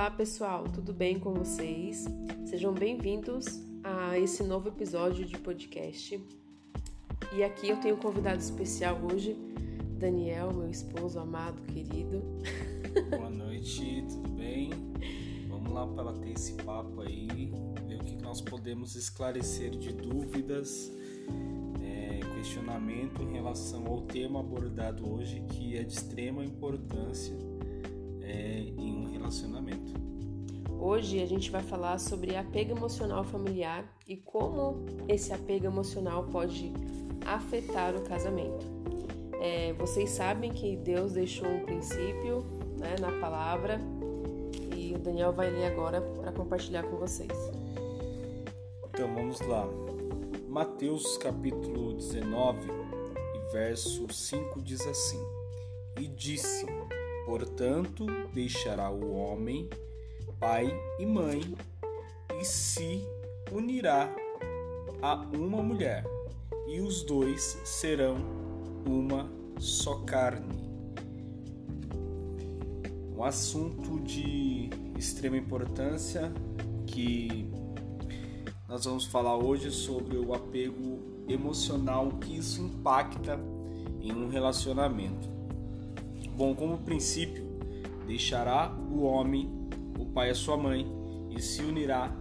Olá pessoal, tudo bem com vocês? Sejam bem-vindos a esse novo episódio de podcast. E aqui eu tenho um convidado especial hoje, Daniel, meu esposo amado, querido. Boa noite, tudo bem? Vamos lá para ter esse papo aí, ver o que nós podemos esclarecer de dúvidas, questionamento em relação ao tema abordado hoje, que é de extrema importância em um relacionamento. Hoje a gente vai falar sobre apego emocional familiar e como esse apego emocional pode afetar o casamento. Vocês sabem que Deus deixou um princípio, na palavra, e o Daniel vai ler agora para compartilhar com vocês. Então vamos lá. Mateus capítulo 19 e verso 5 diz assim: E disse: Portanto, deixará o homem pai e mãe e se unirá a uma mulher, e os dois serão uma só carne. Um assunto de extrema importância que nós vamos falar hoje sobre o apego emocional que isso impacta em um relacionamento. Bom, como princípio, deixará o homem, o pai e a sua mãe, e se unirá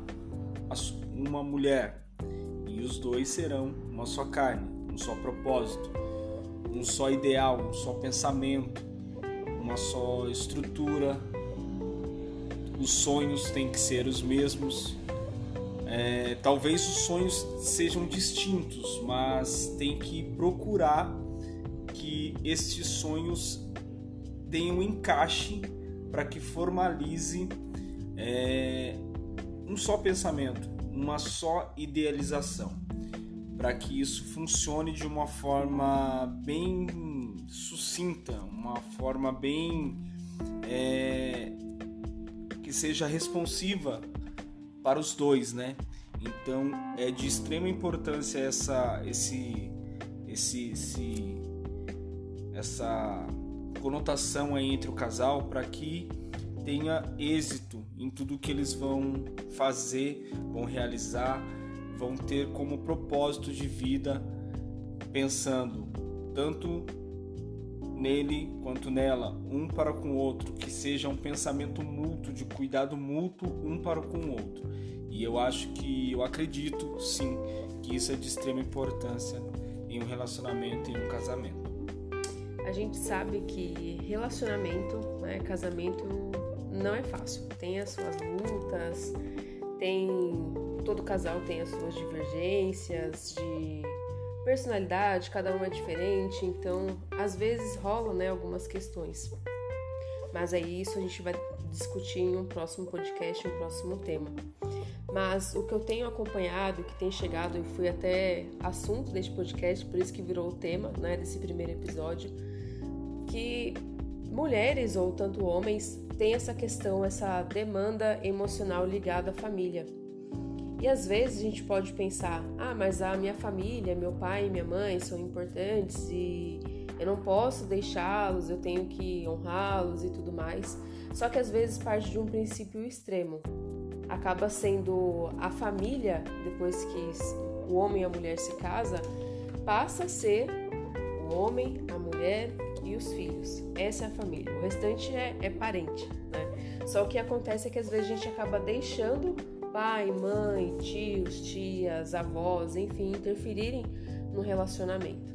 a uma mulher, e os dois serão uma só carne, um só propósito, um só ideal, um só pensamento, uma só estrutura. Os sonhos têm que ser os mesmos. Talvez os sonhos sejam distintos, mas tem que procurar que estes sonhos tenham um encaixe para que formalize um só pensamento, uma só idealização, para que isso funcione de uma forma bem sucinta, uma forma bem que seja responsiva para os dois, né? Então é de extrema importância essa conotação aí entre o casal, para que tenha êxito em tudo que eles vão fazer, vão realizar, vão ter como propósito de vida, pensando tanto nele quanto nela, um para com o outro, que seja um pensamento mútuo, de cuidado mútuo um para com o outro. E eu acredito sim que isso é de extrema importância em um relacionamento, em um casamento. A gente sabe que relacionamento, casamento não é fácil. Tem as suas lutas, todo casal tem as suas divergências de personalidade, cada um é diferente, então às vezes rolam, algumas questões. Mas aí isso a gente vai discutir em um próximo podcast, um próximo tema. Mas o que eu tenho acompanhado, que tem chegado, e foi até assunto deste podcast, por isso que virou o tema, desse primeiro episódio, que mulheres ou tanto homens têm essa questão, essa demanda emocional ligada à família. E às vezes a gente pode pensar, mas a minha família, meu pai e minha mãe são importantes e eu não posso deixá-los, eu tenho que honrá-los e tudo mais. Só que às vezes parte de um princípio extremo. Acaba sendo a família, depois que o homem e a mulher se casam, passa a ser o homem, a mulher e os filhos. Essa é a família. O restante é parente, né? Só o que acontece é que às vezes a gente acaba deixando pai, mãe, tios, tias, avós, enfim, interferirem no relacionamento.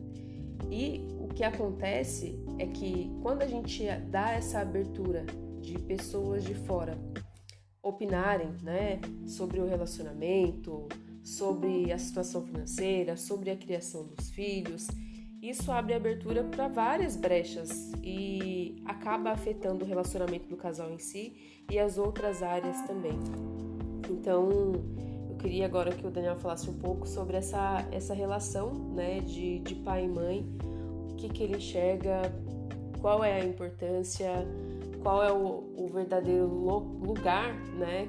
E o que acontece é que quando a gente dá essa abertura de pessoas de fora opinarem, sobre o relacionamento, sobre a situação financeira, sobre a criação dos filhos, isso abre abertura para várias brechas e acaba afetando o relacionamento do casal em si e as outras áreas também. Então, eu queria agora que o Daniel falasse um pouco sobre essa relação, de pai e mãe, o que ele enxerga, qual é a importância, qual é o verdadeiro lugar,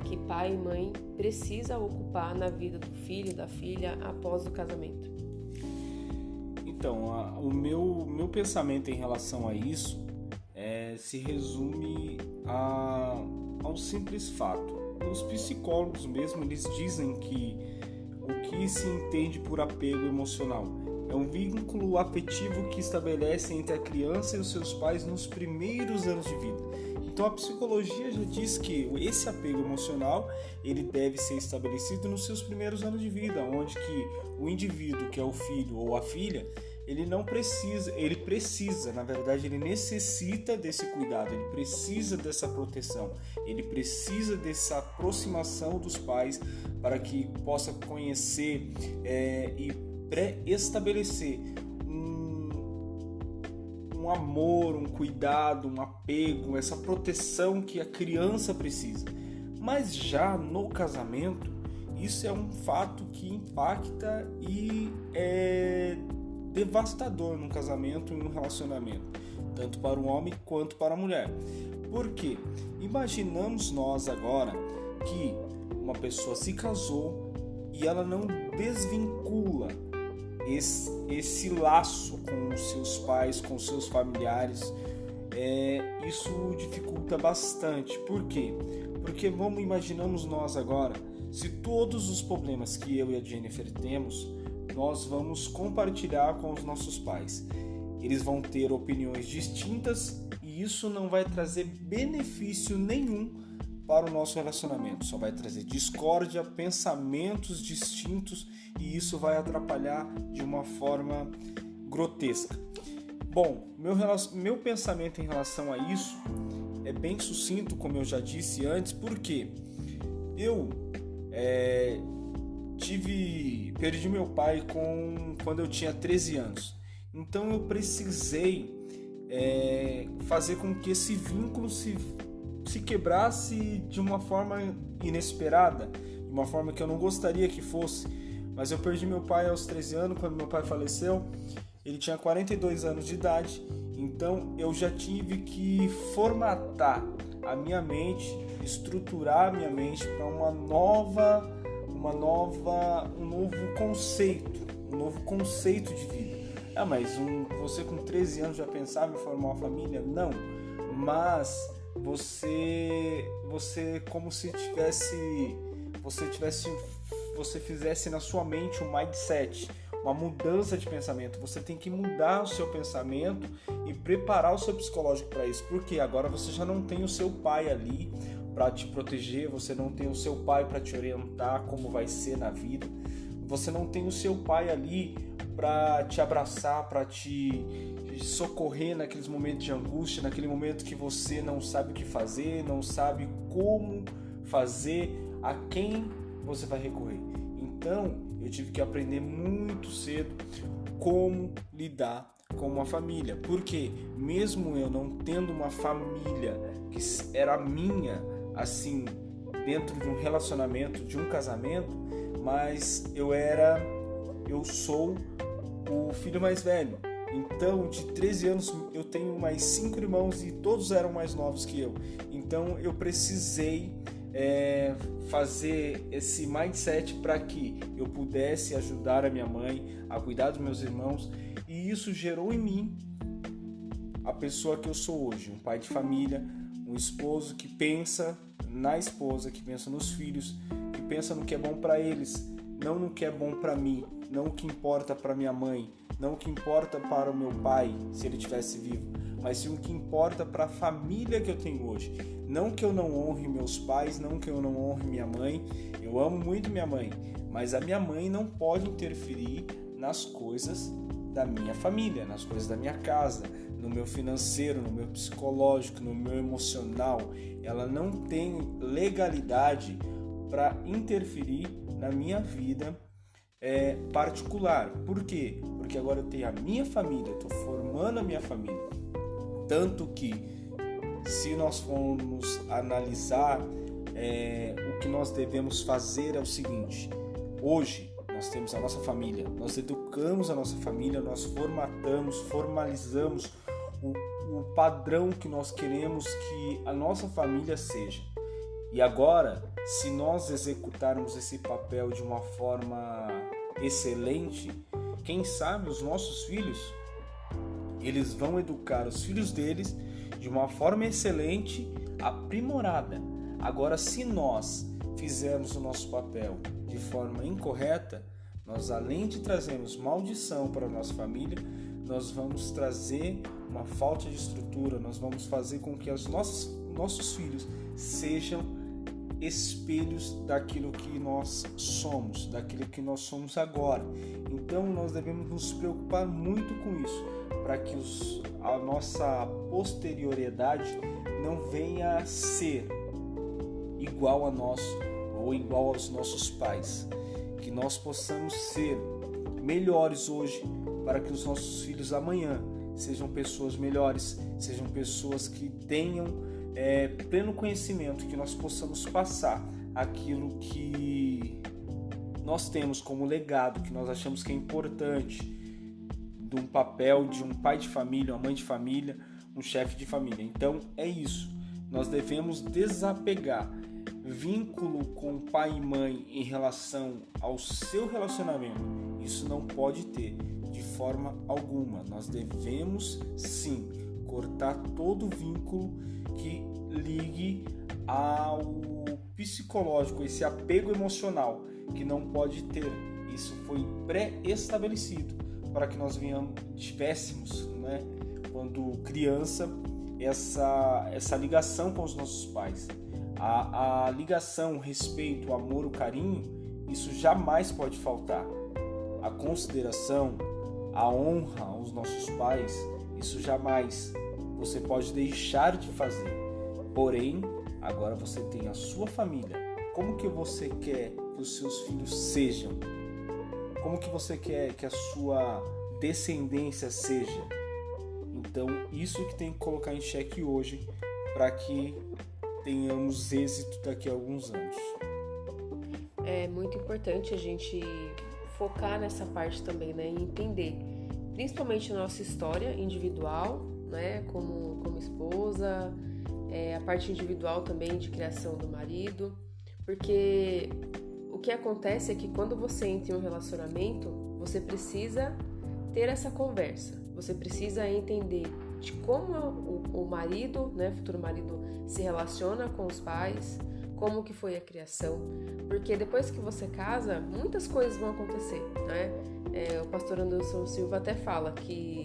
que pai e mãe precisa ocupar na vida do filho, da filha, após o casamento. Então, o meu pensamento em relação a isso se resume a ao simples fato. Os psicólogos mesmo, eles dizem que o que se entende por apego emocional é um vínculo afetivo que estabelece entre a criança e os seus pais nos primeiros anos de vida. Então a psicologia já diz que esse apego emocional ele deve ser estabelecido nos seus primeiros anos de vida, onde que o indivíduo, que é o filho ou a filha, ele necessita desse cuidado, ele precisa dessa proteção, ele precisa dessa aproximação dos pais para que possa conhecer e pré-estabelecer um amor, um cuidado, um apego, essa proteção que a criança precisa. Mas já no casamento, isso é um fato que impacta e é devastador no casamento e no relacionamento, tanto para o homem quanto para a mulher. Por quê? Imaginamos nós agora que uma pessoa se casou e ela não desvincula esse laço com os seus pais, com os seus familiares. Isso dificulta bastante. Por quê? Porque imaginamos nós agora, se todos os problemas que eu e a Jennifer temos, nós vamos compartilhar com os nossos pais. Eles vão ter opiniões distintas e isso não vai trazer benefício nenhum para o nosso relacionamento. Só vai trazer discórdia, pensamentos distintos e isso vai atrapalhar de uma forma grotesca. Bom, meu pensamento em relação a isso é bem sucinto, como eu já disse antes, porque eu perdi meu pai quando eu tinha 13 anos. Então eu precisei fazer com que esse vínculo se quebrasse de uma forma inesperada, de uma forma que eu não gostaria que fosse. Mas eu perdi meu pai aos 13 anos, quando meu pai faleceu. Ele tinha 42 anos de idade, então eu já tive que formatar a minha mente, estruturar a minha mente para um novo conceito de vida. Mas você com 13 anos já pensava em formar uma família? Não, mas você como se você fizesse na sua mente um mindset, uma mudança de pensamento. Você tem que mudar o seu pensamento e preparar o seu psicológico para isso, porque agora você já não tem o seu pai ali para te proteger, você não tem o seu pai para te orientar como vai ser na vida, você não tem o seu pai ali para te abraçar, para te socorrer naqueles momentos de angústia, naquele momento que você não sabe o que fazer, não sabe como fazer, a quem você vai recorrer. Então, eu tive que aprender muito cedo como lidar com uma família, porque mesmo eu não tendo uma família que era minha, assim, dentro de um relacionamento, de um casamento, mas eu sou o filho mais velho. Então, de 13 anos, eu tenho mais 5 irmãos e todos eram mais novos que eu. Então, eu precisei fazer esse mindset para que eu pudesse ajudar a minha mãe a cuidar dos meus irmãos, e isso gerou em mim a pessoa que eu sou hoje, um pai de família, um esposo que pensa na esposa, que pensa nos filhos, que pensa no que é bom para eles, não no que é bom para mim, não o que importa para minha mãe, não o que importa para o meu pai, se ele estivesse vivo, mas sim o que importa para a família que eu tenho hoje. Não que eu não honre meus pais, não que eu não honre minha mãe, eu amo muito minha mãe, mas a minha mãe não pode interferir nas coisas da minha família, nas coisas da minha casa, no meu financeiro, no meu psicológico, no meu emocional. Ela não tem legalidade para interferir na minha vida particular. Por quê? Porque agora eu tenho a minha família, estou formando a minha família. Tanto que, se nós formos analisar, o que nós devemos fazer é o seguinte: hoje nós temos a nossa família, nós educamos a nossa família, nós formalizamos o padrão que nós queremos que a nossa família seja. E agora, se nós executarmos esse papel de uma forma excelente, quem sabe os nossos filhos, eles vão educar os filhos deles de uma forma excelente, aprimorada. Agora, se nós fizermos o nosso papel de forma incorreta, nós, além de trazermos maldição para a nossa família, nós vamos trazer uma falta de estrutura, nós vamos fazer com que os nossos filhos sejam espelhos daquilo que nós somos, daquilo que nós somos agora. Então nós devemos nos preocupar muito com isso, para que a nossa posterioriedade não venha a ser igual a nós ou igual aos nossos pais. Que nós possamos ser melhores hoje, para que os nossos filhos amanhã sejam pessoas melhores, sejam pessoas que tenham pleno conhecimento, que nós possamos passar aquilo que nós temos como legado, que nós achamos que é importante, de um papel de um pai de família, uma mãe de família, um chefe de família. Então é isso, nós devemos desapegar vínculo com pai e mãe em relação ao seu relacionamento. Isso não pode ter de forma alguma. Nós devemos sim cortar todo vínculo que ligue ao psicológico, esse apego emocional que não pode ter. Isso foi pré-estabelecido para que nós tivéssemos, né, quando criança, essa ligação com os nossos pais. A ligação, o respeito, o amor, o carinho, isso jamais pode faltar. A consideração, a honra aos nossos pais, isso jamais você pode deixar de fazer. Porém, agora você tem a sua família. Como que você quer que os seus filhos sejam? Como que você quer que a sua descendência seja? Então, isso que tem que colocar em xeque hoje, para que tenhamos êxito daqui a alguns anos. É muito importante a gente focar nessa parte também, né? E entender, principalmente a nossa história individual, né? Como esposa, a parte individual também de criação do marido, porque o que acontece é que quando você entra em um relacionamento, você precisa ter essa conversa, você precisa entender de como o marido, né, futuro marido, se relaciona com os pais, como que foi a criação, porque depois que você casa, muitas coisas vão acontecer, né? O pastor Anderson Silva até fala que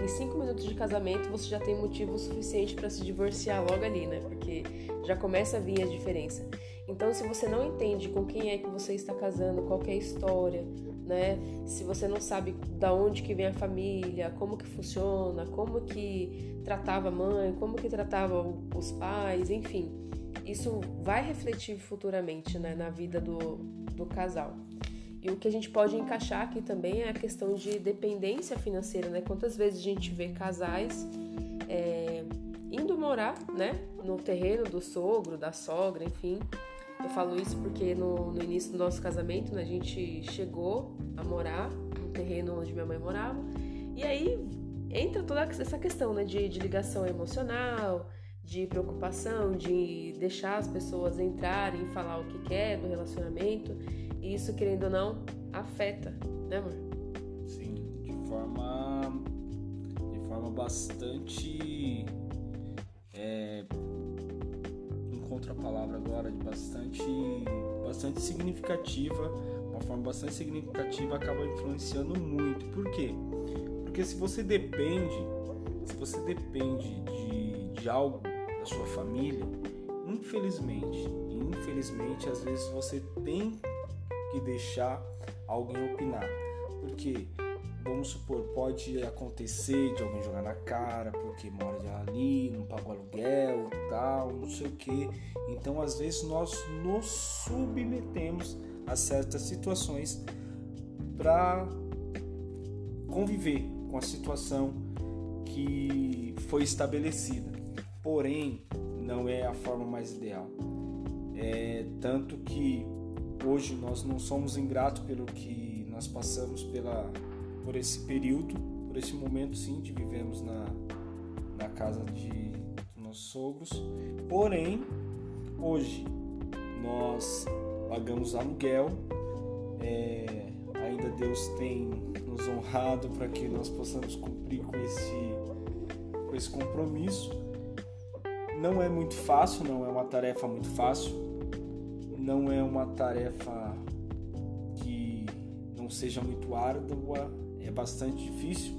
em 5 minutos de casamento você já tem motivo suficiente para se divorciar logo ali, né? Porque já começa a vir a diferença. Então, se você não entende com quem é que você está casando, qual que é a história, né? Se você não sabe da onde que vem a família, como que funciona, como que tratava a mãe, como que tratava os pais, enfim, isso vai refletir futuramente, né, na vida do casal. E o que a gente pode encaixar aqui também é a questão de dependência financeira, né? Quantas vezes a gente vê casais indo morar, né, no terreno do sogro, da sogra, enfim. Eu falo isso porque no início do nosso casamento, né, a gente chegou a morar no terreno onde minha mãe morava. E aí entra toda essa questão, né, de ligação emocional, de preocupação, de deixar as pessoas entrarem e falar o que quer do relacionamento. E isso, querendo ou não, afeta, né, amor? Sim, de forma bastante... encontro a palavra agora, de bastante significativa, uma forma bastante significativa, acaba influenciando muito. Por quê? Porque se você depende de algo da sua família, infelizmente, às vezes você tem que deixar alguém opinar. Porque, vamos supor, pode acontecer de alguém jogar na cara porque mora ali, não paga o aluguel, tal, não sei o que. Então, às vezes, nós nos submetemos a certas situações para conviver com a situação que foi estabelecida. Porém, não é a forma mais ideal. Tanto que hoje nós não somos ingratos pelo que nós passamos por esse período, por esse momento, sim, de vivemos na casa dos nossos sogros. Porém, hoje nós pagamos aluguel, ainda Deus tem nos honrado para que nós possamos cumprir com esse compromisso. Não é muito fácil, não é uma tarefa muito fácil, não é uma tarefa que não seja muito árdua, é bastante difícil.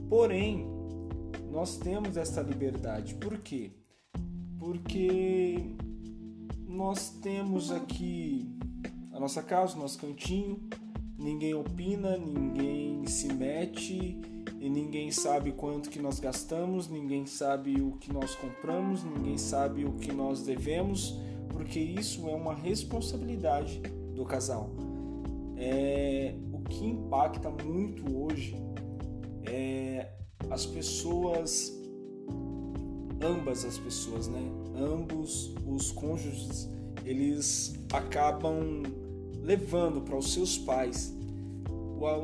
Porém, nós temos essa liberdade. Por quê? Porque nós temos aqui a nossa casa, o nosso cantinho, ninguém opina, ninguém se mete e ninguém sabe quanto que nós gastamos, ninguém sabe o que nós compramos, ninguém sabe o que nós devemos, porque isso é uma responsabilidade do casal. O que impacta muito hoje é as pessoas, ambas as pessoas, né? Ambos os cônjuges, eles acabam levando para os seus pais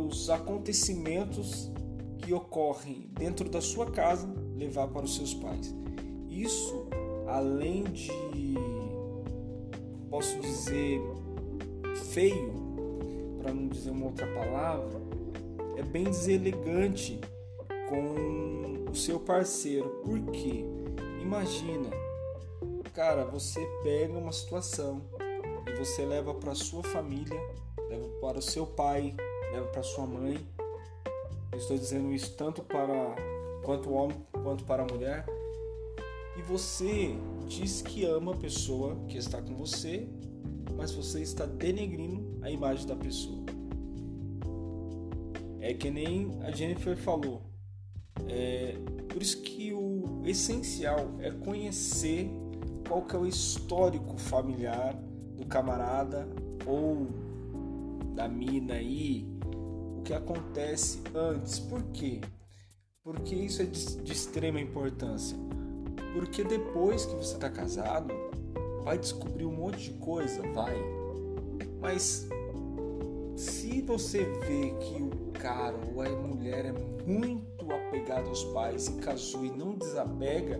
os acontecimentos que ocorrem dentro da sua casa, levar para os seus pais. Isso, além de, posso dizer, feio, para não dizer uma outra palavra, é bem deselegante com o seu parceiro. Por quê? Imagina, cara, você pega uma situação e você leva para sua família, leva para o seu pai, leva para sua mãe. Eu estou dizendo isso tanto para quanto o homem quanto para a mulher. E você diz que ama a pessoa que está com você, mas você está denegrindo a imagem da pessoa. É que nem a Jennifer falou. Por isso que o essencial é conhecer qual que é o histórico familiar do camarada ou da mina aí, o que acontece antes. Por quê? Porque isso é de extrema importância. Porque depois que você está casado, vai descobrir um monte de coisa, vai. Mas se você vê que o cara ou a mulher é muito apegado aos pais e casou e não desapega,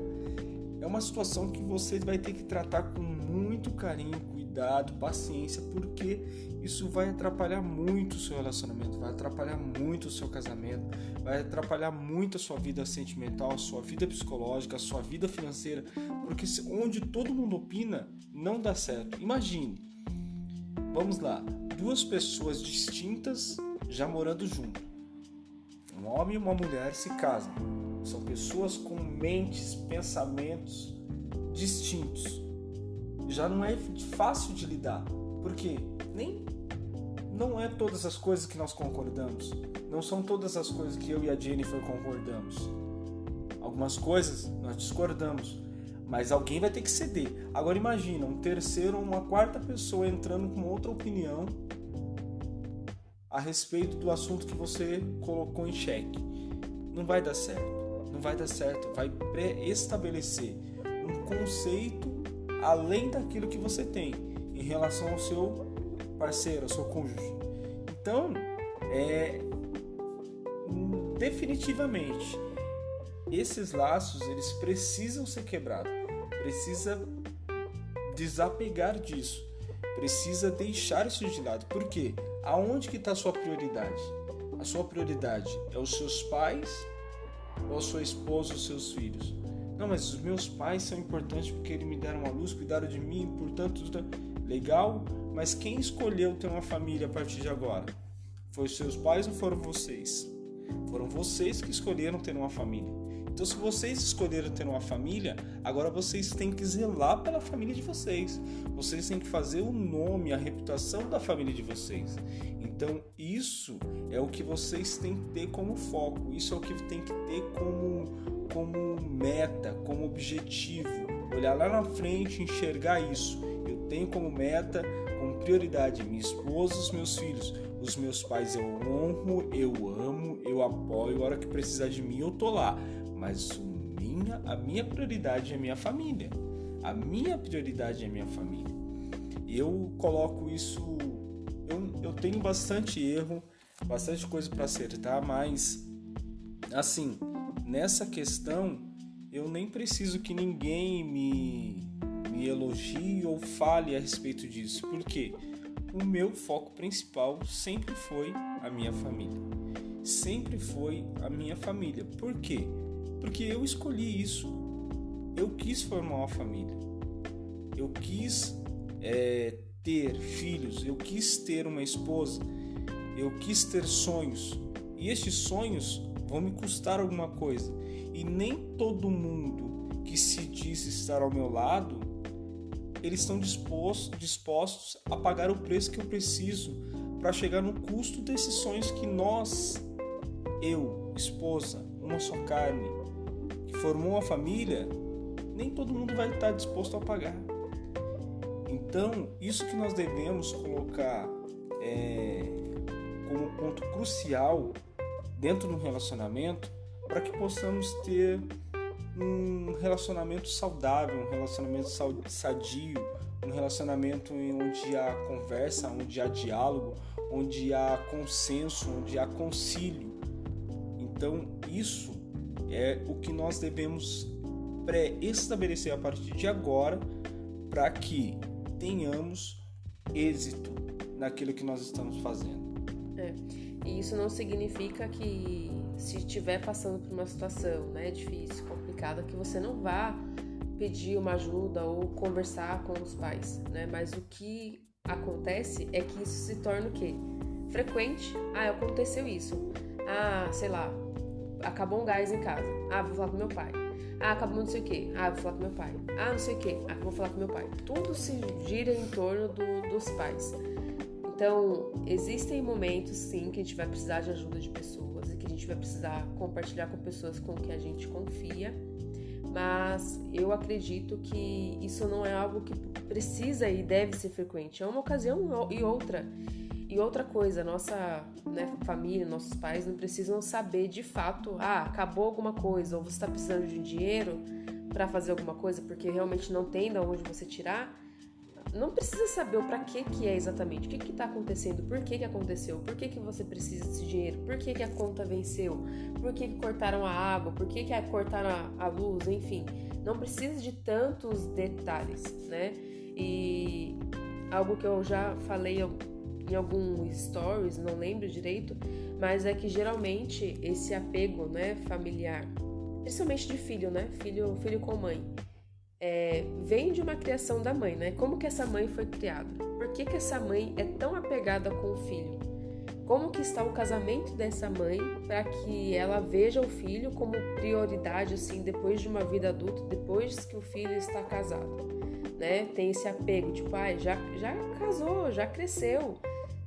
é uma situação que você vai ter que tratar com muito carinho, cuidado, paciência, porque isso vai atrapalhar muito o seu relacionamento, vai atrapalhar muito o seu casamento, vai atrapalhar muito a sua vida sentimental, a sua vida psicológica, a sua vida financeira, porque onde todo mundo opina, não dá certo. Imagine, vamos lá, duas pessoas distintas já morando junto. Um homem e uma mulher se casam. São pessoas com mentes, pensamentos distintos. Já não é fácil de lidar. Por quê? Não é todas as coisas que nós concordamos. Não são todas as coisas que eu e a Jennifer concordamos. Algumas coisas nós discordamos. Mas alguém vai ter que ceder. Agora imagina, um terceiro ou uma quarta pessoa entrando com outra opinião a respeito do assunto que você colocou em xeque. Não vai dar certo. Não vai dar certo. Vai pré-estabelecer um conceito além daquilo que você tem em relação ao seu parceiro, ao seu cônjuge. Então, definitivamente, esses laços, eles precisam ser quebrados. Precisa desapegar disso. Precisa deixar isso de lado. Por quê? Aonde que está a sua prioridade? A sua prioridade é os seus pais ou a sua esposa ou os seus filhos? Não, mas os meus pais são importantes porque eles me deram a luz, cuidaram de mim, portanto, legal, mas quem escolheu ter uma família a partir de agora? Foi os seus pais ou foram vocês? Foram vocês que escolheram ter uma família. Então, se vocês escolheram ter uma família, agora vocês têm que zelar pela família de vocês. Vocês têm que fazer o nome, a reputação da família de vocês. Então, isso é o que vocês têm que ter como foco. Isso é o que tem que ter como meta, como objetivo. Olhar lá na frente e enxergar isso. Eu tenho como meta, como prioridade, minha esposa, os meus filhos. Os meus pais eu honro, eu amo, eu apoio. A hora que precisar de mim, eu tô lá. Mas a minha prioridade é a minha família. A minha prioridade é a minha família. Eu coloco isso... Eu tenho bastante erro, bastante coisa para acertar, mas, assim, nessa questão, eu nem preciso que ninguém me elogie ou fale a respeito disso. Por quê? O meu foco principal sempre foi a minha família. Sempre foi a minha família. Por quê? Porque eu escolhi isso. eu quis formar uma família, eu quis ter filhos, eu quis ter uma esposa, eu quis ter sonhos, e estes sonhos vão me custar alguma coisa, e nem todo mundo que se diz estar ao meu lado, eles estão dispostos a pagar o preço que eu preciso para chegar no custo desses sonhos que eu, esposa, uma só carne, que formou uma família, nem todo mundo vai estar disposto a pagar. Então, isso que nós devemos colocar como ponto crucial dentro de um relacionamento, para que possamos ter um relacionamento saudável, um relacionamento sadio, um relacionamento onde há conversa, onde há diálogo, onde há consenso, onde há concílio. Então, isso é o que nós devemos pré-estabelecer a partir de agora, para que tenhamos êxito naquilo que nós estamos fazendo. E isso não significa que, se estiver passando por uma situação, né, difícil, complicada, que você não vá pedir uma ajuda ou conversar com os pais, né? Mas o que acontece é que isso se torna o quê? Frequente. Aconteceu isso. Sei lá, acabou um gás em casa. Vou falar com meu pai. Acabou não sei o quê. Vou falar com meu pai. Não sei o quê. Vou falar com meu pai. Tudo se gira em torno dos pais. Então, existem momentos, sim, que a gente vai precisar de ajuda de pessoas e que a gente vai precisar compartilhar com pessoas com quem a gente confia, mas eu acredito que isso não é algo que precisa e deve ser frequente. É uma ocasião e outra. E outra coisa, nossa família, nossos pais não precisam saber de fato, acabou alguma coisa, ou você está precisando de dinheiro para fazer alguma coisa porque realmente não tem de onde você tirar. Não precisa saber o para que é exatamente, o que está acontecendo, por que aconteceu, por que você precisa desse dinheiro, por que a conta venceu, por que cortaram a água, por que cortaram a luz, enfim. Não precisa de tantos detalhes, né? E algo que eu já falei em alguns stories, não lembro direito, mas é que geralmente esse apego, né, familiar, principalmente de filho, né? Filho com mãe, vem de uma criação da mãe, né? Como que essa mãe foi criada? Por que essa mãe é tão apegada com o filho? Como que está o casamento dessa mãe para que ela veja o filho como prioridade, assim, depois de uma vida adulta, depois que o filho está casado, né? Tem esse apego, tipo, já casou, já cresceu,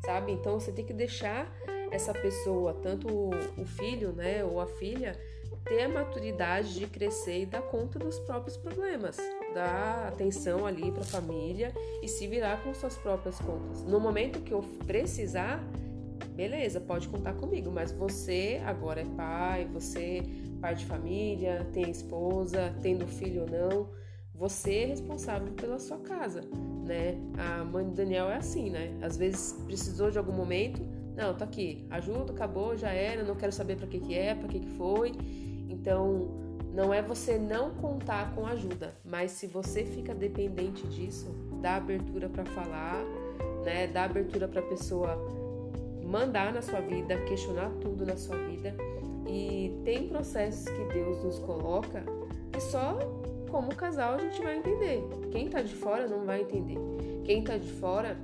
sabe? Então você tem que deixar essa pessoa, tanto o filho, né, ou a filha, ter a maturidade de crescer e dar conta dos próprios problemas, dar atenção ali para a família e se virar com suas próprias contas. No momento que eu precisar, beleza, pode contar comigo, mas você agora é pai, você pai de família, tem esposa, tendo filho ou não, você é responsável pela sua casa, né? A mãe do Daniel é assim, né? Às vezes precisou de algum momento, não, tá aqui, ajuda, acabou, já era, não quero saber para que foi. Então, não é você não contar com ajuda, mas se você fica dependente disso, dá abertura para falar, né? Dá abertura para a pessoa mandar na sua vida, questionar tudo na sua vida. E tem processos que Deus nos coloca que só como casal a gente vai entender. Quem tá de fora não vai entender. Quem tá de fora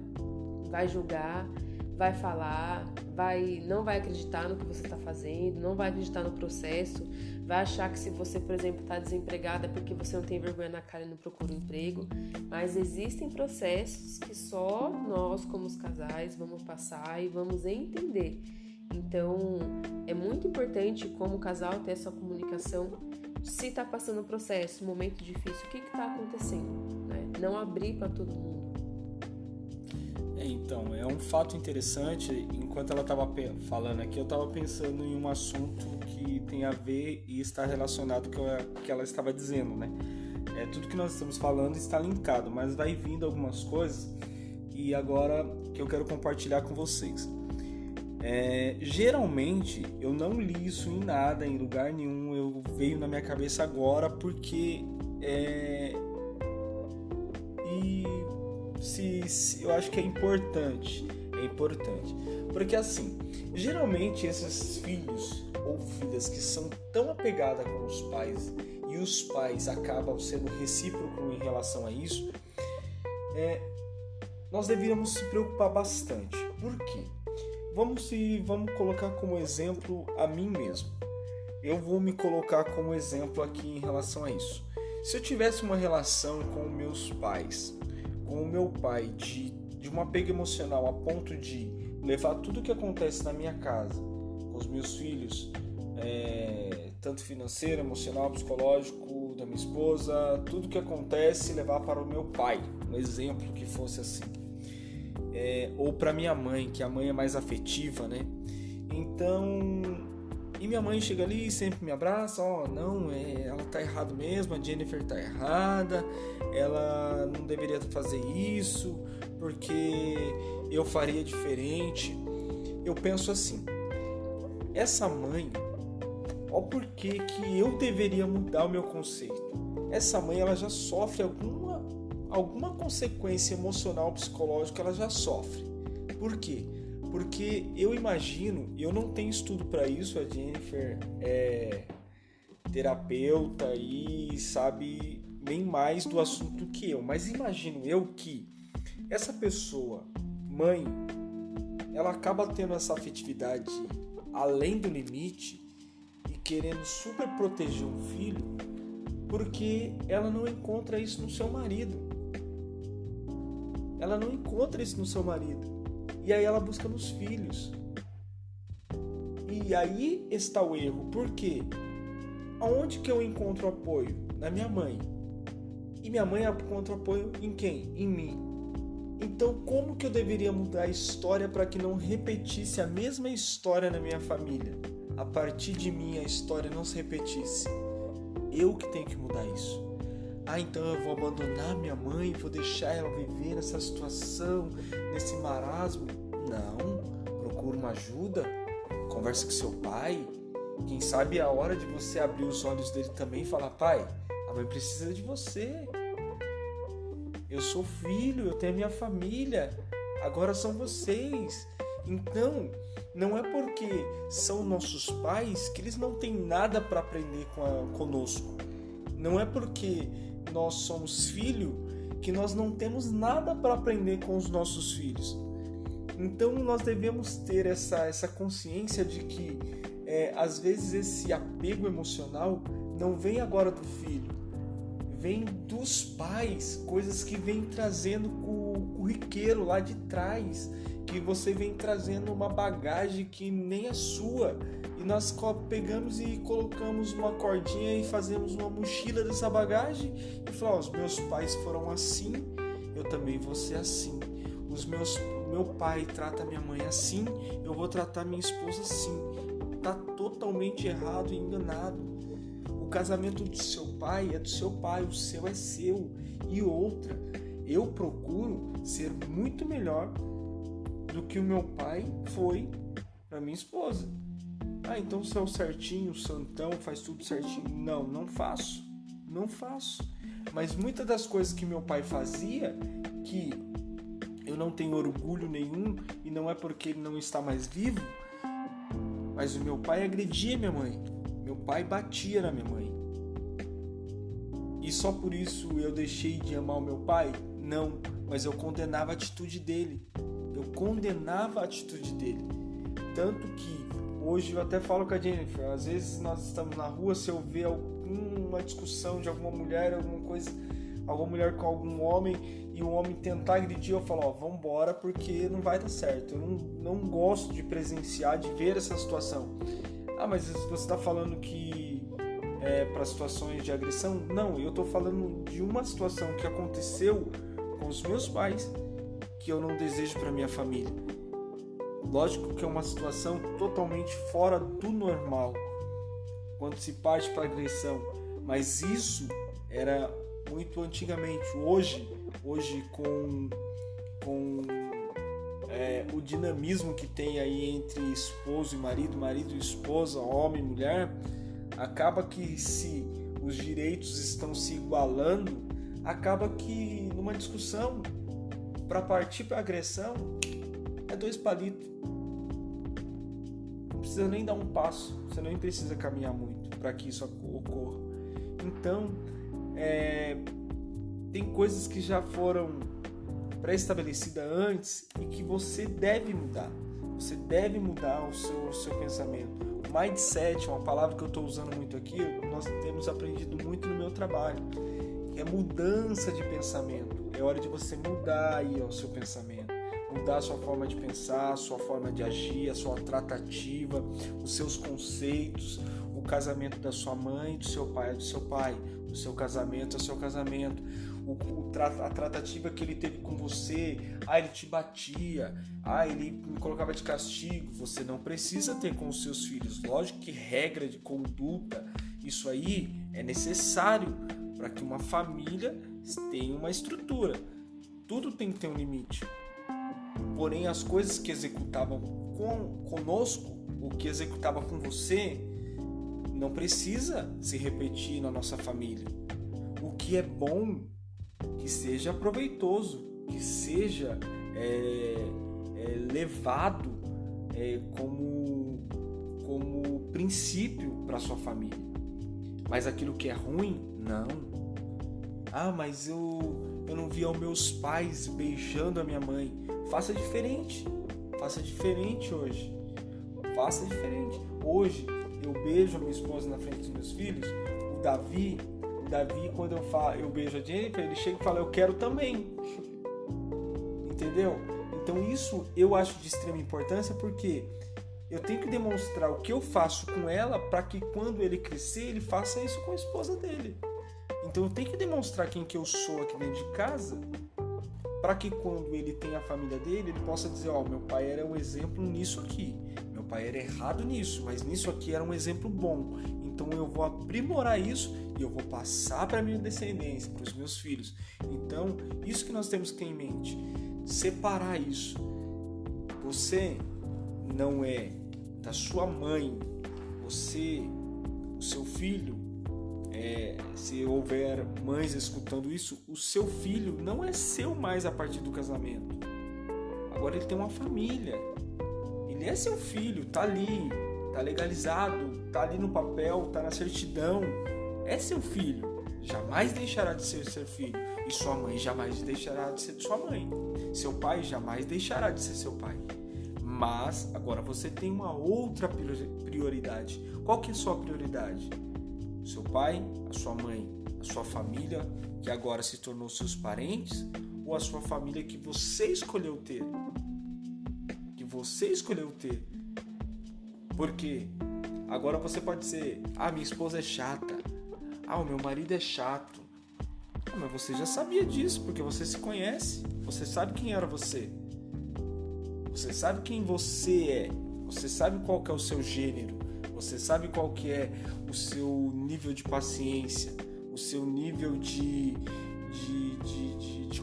vai julgar, vai falar, não vai acreditar no que você está fazendo, não vai acreditar no processo, vai achar que se você, por exemplo, está desempregada é porque você não tem vergonha na cara e não procura um emprego. Mas existem processos que só nós, como os casais, vamos passar e vamos entender. Então, é muito importante como casal ter essa comunicação. Se está passando um processo, um momento difícil, o que está acontecendo? Né? Não abrir para todo mundo. Então, é um fato interessante. Enquanto ela estava falando aqui, eu estava pensando em um assunto que tem a ver e está relacionado com o que ela estava dizendo, né? Tudo que nós estamos falando está linkado, mas vai vindo algumas coisas e agora que eu quero compartilhar com vocês. Geralmente, eu não li isso em nada, em lugar nenhum, veio na minha cabeça agora porque eu acho que é importante, porque assim, geralmente esses filhos ou filhas que são tão apegadas com os pais e os pais acabam sendo recíprocos em relação a isso, nós deveríamos se preocupar bastante. Por quê? Vamos colocar como exemplo a mim mesmo. Eu vou me colocar como exemplo aqui em relação a isso. Se eu tivesse uma relação com meus pais, com o meu pai, de um apego emocional a ponto de levar tudo que acontece na minha casa, com os meus filhos, tanto financeiro, emocional, psicológico, da minha esposa, tudo que acontece levar para o meu pai, um exemplo que fosse assim. Ou para minha mãe, que a mãe é mais afetiva, né? Então, e minha mãe chega ali e sempre me abraça, não, ela tá errado mesmo, a Jennifer tá errada, ela não deveria fazer isso, porque eu faria diferente. Eu penso assim, essa mãe, por que eu deveria mudar o meu conceito? Essa mãe, ela já sofre alguma consequência emocional, psicológica, ela já sofre. Por quê? Porque eu imagino, eu não tenho estudo para isso, a Jennifer é terapeuta e sabe bem mais do assunto que eu, mas imagino eu que essa pessoa, mãe, ela acaba tendo essa afetividade além do limite e querendo super proteger um filho porque ela não encontra isso no seu marido. Ela não encontra isso no seu marido. E aí ela busca nos filhos. E aí está o erro. Por quê? Aonde que eu encontro apoio? Na minha mãe. E minha mãe encontra apoio em quem? Em mim. Então como que eu deveria mudar a história para que não repetisse a mesma história na minha família? A partir de mim a história não se repetisse. Eu que tenho que mudar isso. Então eu vou abandonar minha mãe, vou deixar ela viver nessa situação, nesse marasmo? Não, procura uma ajuda, conversa com seu pai. Quem sabe é a hora de você abrir os olhos dele também e falar: pai, a mãe precisa de você. Eu sou filho, eu tenho a minha família, agora são vocês. Então, não é porque são nossos pais que eles não têm nada para aprender conosco. Não é porque nós somos filhos que nós não temos nada para aprender com os nossos filhos. Então nós devemos ter essa consciência de que às vezes esse apego emocional não vem agora do filho, vem dos pais, coisas que vem trazendo o curriqueiro lá de trás, que você vem trazendo uma bagagem que nem é sua. E nós pegamos e colocamos uma cordinha e fazemos uma mochila dessa bagagem e falamos: os meus pais foram assim, eu também vou ser assim. Meu pai trata minha mãe assim, eu vou tratar minha esposa assim. Tá totalmente errado e enganado. O casamento do seu pai é do seu pai, o seu é seu. E outra, eu procuro ser muito melhor do que o meu pai foi para minha esposa. Então você é o certinho, o santão, faz tudo certinho. Não faço. Mas muitas das coisas que meu pai fazia, que eu não tenho orgulho nenhum, e não é porque ele não está mais vivo, mas o meu pai agredia minha mãe. Meu pai batia na minha mãe. E só por isso eu deixei de amar o meu pai? Não, mas eu condenava a atitude dele. Tanto que hoje eu até falo com a Jennifer, às vezes nós estamos na rua, se eu ver alguma discussão de alguma mulher, alguma mulher com algum homem, e o homem tentar agredir, eu falo: vamos embora, porque não vai dar certo. Eu não gosto de presenciar, de ver essa situação. Mas você está falando que para situações de agressão? Não, eu estou falando de uma situação que aconteceu com os meus pais, que eu não desejo para minha família. Lógico que é uma situação totalmente fora do normal quando se parte para agressão, mas isso era muito antigamente. Hoje com o dinamismo que tem aí entre esposo e marido, marido e esposa, homem e mulher, acaba que, se os direitos estão se igualando, acaba que numa discussão, para partir para agressão, é 2 palitos. Não precisa nem dar um passo, você nem precisa caminhar muito para que isso ocorra. Então, tem coisas que já foram pré-estabelecidas antes e que você deve mudar. Você deve mudar o seu pensamento. O mindset é uma palavra que eu estou usando muito aqui, nós temos aprendido muito no meu trabalho. É mudança de pensamento. É hora de você mudar aí o seu pensamento. Mudar a sua forma de pensar, a sua forma de agir, a sua tratativa, os seus conceitos, o casamento da sua mãe, do seu pai, do seu pai, o seu casamento, o seu casamento, a tratativa que ele teve com você. Ele te batia, ele me colocava de castigo. Você não precisa ter com os seus filhos. Lógico que regra de conduta, isso aí é necessário para que uma família tenha uma estrutura. Tudo tem que ter um limite. Porém, as coisas que executavam conosco, o que executava com você, não precisa se repetir na nossa família. O que é bom, que seja proveitoso, que seja levado como princípio para sua família. Mas aquilo que é ruim, não. Mas eu não via os meus pais beijando a minha mãe. Faça diferente. Faça diferente hoje. Faça diferente. Hoje eu beijo a minha esposa na frente dos meus filhos. O Davi, quando eu beijo a Jennifer, ele chega e fala, eu quero também. Entendeu? Então isso eu acho de extrema importância, porque eu tenho que demonstrar o que eu faço com ela para que quando ele crescer, ele faça isso com a esposa dele. Então eu tenho que demonstrar quem que eu sou aqui dentro de casa, para que quando ele tem a família dele, ele possa dizer, meu pai era um exemplo nisso aqui, meu pai era errado nisso, mas nisso aqui era um exemplo bom. Então eu vou aprimorar isso e eu vou passar para a minha descendência, para os meus filhos. Então, isso que nós temos que ter em mente, separar isso. Você não é da sua mãe, o seu filho, se houver mães escutando isso, o seu filho não é seu mais a partir do casamento. Agora ele tem uma família, ele é seu filho, tá ali, tá legalizado, tá ali no papel, tá na certidão, é seu filho, jamais deixará de ser seu filho, e sua mãe jamais deixará de ser sua mãe, seu pai jamais deixará de ser seu pai. Mas agora você tem uma outra prioridade. Qual que é a sua prioridade? Seu pai, a sua mãe, a sua família, que agora se tornou seus parentes, ou a sua família que você escolheu ter? Que você escolheu ter. Porque agora você pode dizer, minha esposa é chata, o meu marido é chato. Mas você já sabia disso, porque você se conhece, você sabe quem era você. Você sabe quem você é, você sabe qual que é o seu gênero, você sabe qual que é o seu nível de paciência, o seu nível de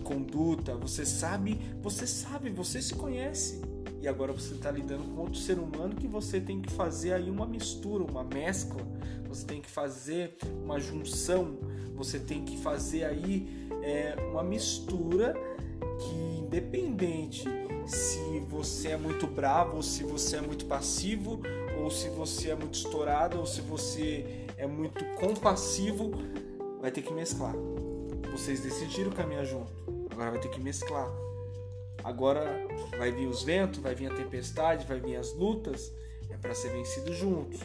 conduta, você se conhece. E agora você está lidando com outro ser humano que você tem que fazer aí uma mistura, uma mescla, você tem que fazer uma junção, você tem que fazer aí uma mistura que, independente se você é muito bravo, ou se você é muito passivo, ou se você é muito estourado, ou se você é muito compassivo, vai ter que mesclar. Vocês decidiram caminhar junto, agora vai ter que mesclar. Agora vai vir os ventos, vai vir a tempestade, vai vir as lutas, é para ser vencido juntos.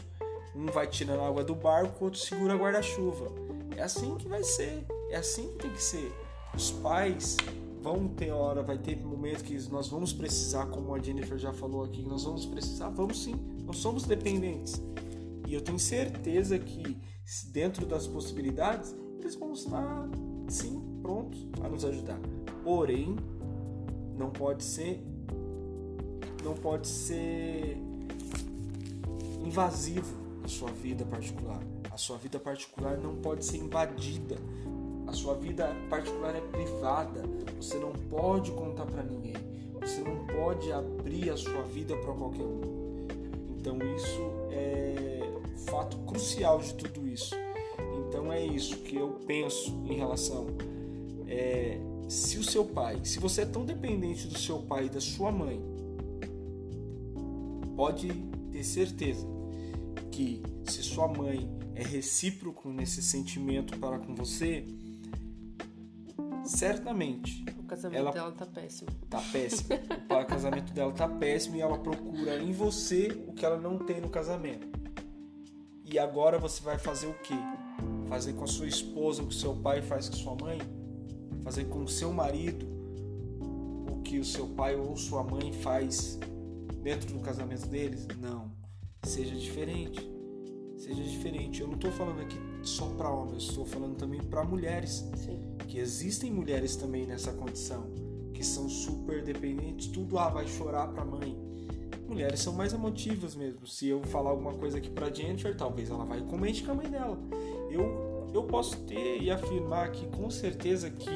Um vai tirando a água do barco, o outro segura a guarda-chuva. É assim que vai ser, é assim que tem que ser. Os pais vão ter hora, vai ter momento que nós vamos precisar, como a Jennifer já falou aqui, nós vamos precisar, vamos sim, nós somos dependentes. E eu tenho certeza que dentro das possibilidades, eles vão estar, sim, prontos a nos ajudar. Porém, não pode ser invasivo a sua vida particular. A sua vida particular não pode ser invadida. A sua vida particular é privada. Você não pode contar para ninguém. Você não pode abrir a sua vida para qualquer um. Então isso é o fato crucial de tudo isso. Então é isso que eu penso em relação. Se o seu pai, se você é tão dependente do seu pai e da sua mãe, pode ter ter certeza que se sua mãe é recíproco nesse sentimento para com você, certamente o casamento dela tá péssimo. Tá péssimo. O casamento dela tá péssimo e ela procura em você o que ela não tem no casamento. E agora você vai fazer o quê? Fazer com a sua esposa o que seu pai faz com sua mãe? Fazer com o seu marido o que o seu pai ou sua mãe faz dentro do casamento deles? Não. Seja diferente. Seja diferente. Eu não estou falando aqui só para homens, estou falando também para mulheres. Sim. Que existem mulheres também nessa condição, que são super dependentes, tudo vai chorar para a mãe. Mulheres são mais emotivas mesmo. Se eu falar alguma coisa aqui para Jennifer, talvez ela vai e comente com a mãe dela. Eu posso ter e afirmar aqui com certeza que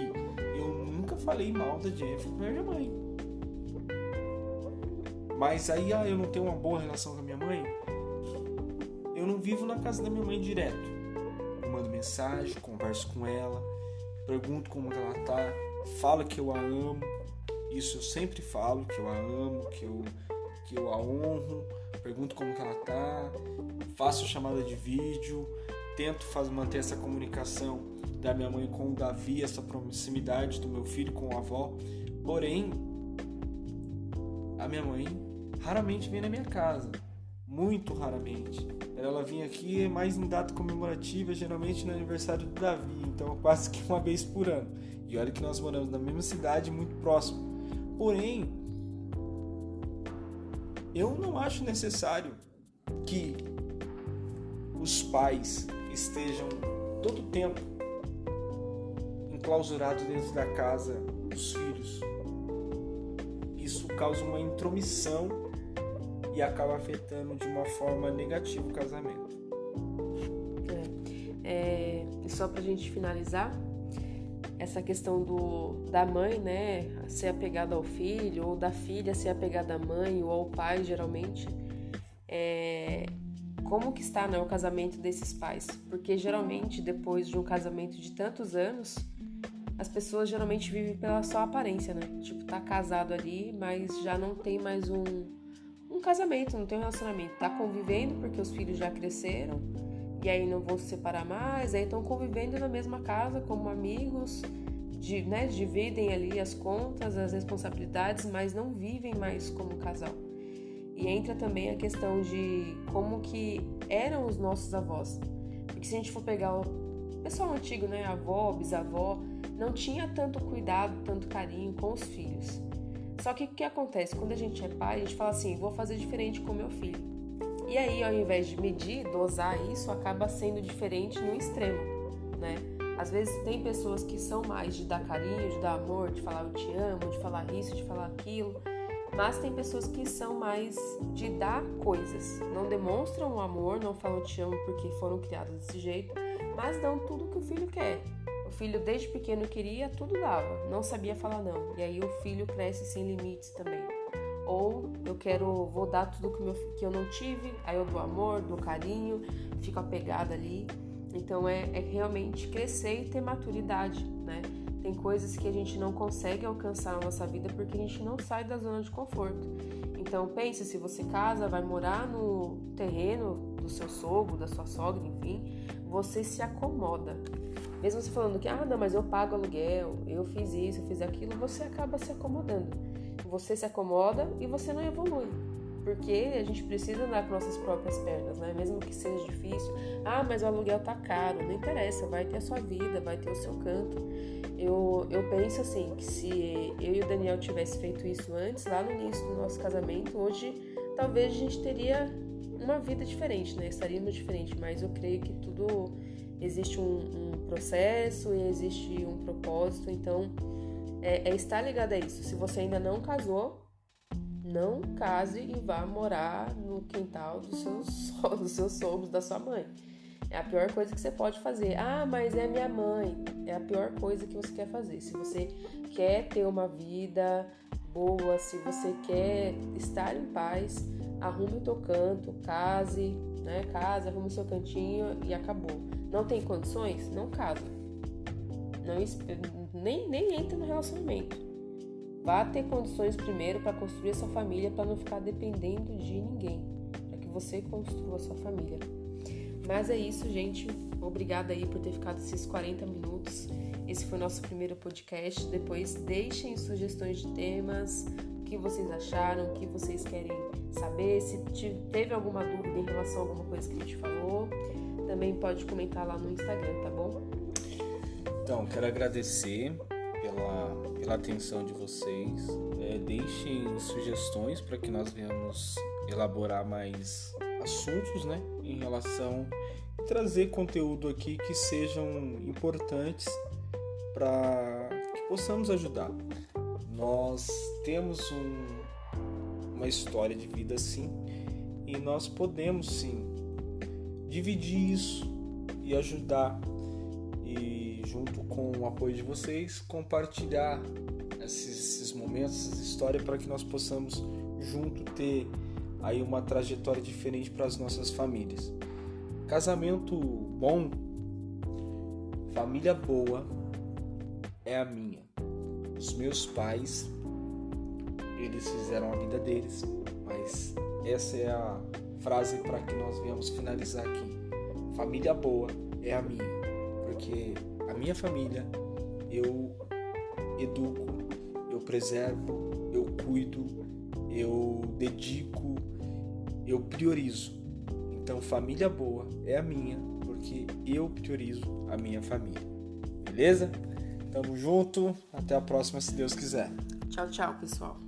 eu nunca falei mal da Jennifer pra minha mãe. Mas aí eu não tenho uma boa relação com a minha mãe. Eu não vivo na casa da minha mãe direto. Eu mando mensagem, converso com ela, pergunto como ela tá, falo que eu a amo. Isso eu sempre falo, que eu a amo, que eu a honro. Pergunto como que ela tá, faço chamada de vídeo, tento manter essa comunicação da minha mãe com o Davi, essa proximidade do meu filho com a avó. Porém, a minha mãe raramente vem na minha casa, muito raramente. Ela vinha aqui mais em data comemorativa, geralmente no aniversário do Davi, então quase que uma vez por ano. E olha que nós moramos na mesma cidade, muito próximo. Porém, eu não acho necessário que os pais estejam todo o tempo enclausurados dentro da casa dos filhos. Isso causa uma intromissão e acaba afetando de uma forma negativa o casamento. E só pra gente finalizar, essa questão da mãe, né, ser apegada ao filho, ou da filha ser apegada à mãe ou ao pai, geralmente, como que está, né, o casamento desses pais? Porque geralmente, depois de um casamento de tantos anos, as pessoas geralmente vivem pela sua aparência, né? Tipo, tá casado ali, mas já não tem mais um casamento, não tem um relacionamento. Tá convivendo porque os filhos já cresceram e aí não vão se separar mais, aí estão convivendo na mesma casa como amigos, né? Dividem ali as contas, as responsabilidades, mas não vivem mais como casal. E entra também a questão de como que eram os nossos avós. Porque se a gente for pegar o pessoal antigo, né? Avó, bisavó, não tinha tanto cuidado, tanto carinho com os filhos. Só que o que acontece? Quando a gente é pai, a gente fala assim, vou fazer diferente com meu filho. E aí, ao invés de medir, dosar isso, acaba sendo diferente no extremo, né? Às vezes tem pessoas que são mais de dar carinho, de dar amor, de falar eu te amo, de falar isso, de falar aquilo. Mas tem pessoas que são mais de dar coisas. Não demonstram o amor, não falam eu te amo porque foram criadas desse jeito, mas dão tudo que o filho quer. O filho desde pequeno queria, tudo dava, não sabia falar não. E aí o filho cresce sem limites também. Ou vou dar tudo que eu não tive, aí eu dou amor, dou carinho, fico apegada ali. Então é realmente crescer e ter maturidade, né? Tem coisas que a gente não consegue alcançar na nossa vida porque a gente não sai da zona de conforto. Então pense, se você casa, vai morar no terreno do seu sogro, da sua sogra, enfim, você se acomoda. Mesmo você falando que, não, mas eu pago aluguel, eu fiz isso, eu fiz aquilo, você acaba se acomodando. Você se acomoda e você não evolui. Porque a gente precisa andar com nossas próprias pernas, né? Mesmo que seja difícil. Mas o aluguel tá caro. Não interessa, vai ter a sua vida, vai ter o seu canto. Eu penso assim, que se eu e o Daniel tivesse feito isso antes, lá no início do nosso casamento, hoje talvez a gente teria uma vida diferente, né? Estaríamos diferente, mas eu creio que tudo existe um processo e existe um propósito, então estar ligado a isso. Se você ainda não casou, não case e vá morar no quintal dos seus sogros, da sua mãe. É a pior coisa que você pode fazer. Mas é minha mãe. É a pior coisa que você quer fazer. Se você quer ter uma vida boa, se você quer estar em paz, arrume o teu canto, case, né? Case, arrume o seu cantinho e acabou. Não tem condições? Não casa. Nem entra no relacionamento. Vá ter condições primeiro para construir a sua família, para não ficar dependendo de ninguém. Para que você construa a sua família. Mas é isso, gente. Obrigada aí por ter ficado esses 40 minutos. Esse foi o nosso primeiro podcast. Depois deixem sugestões de temas, o que vocês acharam, o que vocês querem saber, se teve alguma dúvida em relação a alguma coisa que a gente falou, também pode comentar lá no Instagram, tá bom? Então, quero agradecer pela atenção de vocês. Deixem sugestões para que nós venhamos elaborar mais assuntos, né, em relação a trazer conteúdo aqui que sejam importantes para que possamos ajudar. Nós temos uma história de vida, sim, e nós podemos, sim, dividir isso e ajudar, e junto com o apoio de vocês, compartilhar esses momentos, essa história, para que nós possamos junto ter aí uma trajetória diferente para as nossas famílias. Casamento bom, família boa é a minha. Os meus pais, eles fizeram a vida deles, mas essa é a frase para que nós venhamos finalizar aqui. Família boa é a minha, porque a minha família eu educo, eu preservo, eu cuido, eu dedico, eu priorizo. Então, família boa é a minha, porque eu priorizo a minha família. Beleza? Tamo junto. Até a próxima, se Deus quiser. Tchau, tchau, pessoal.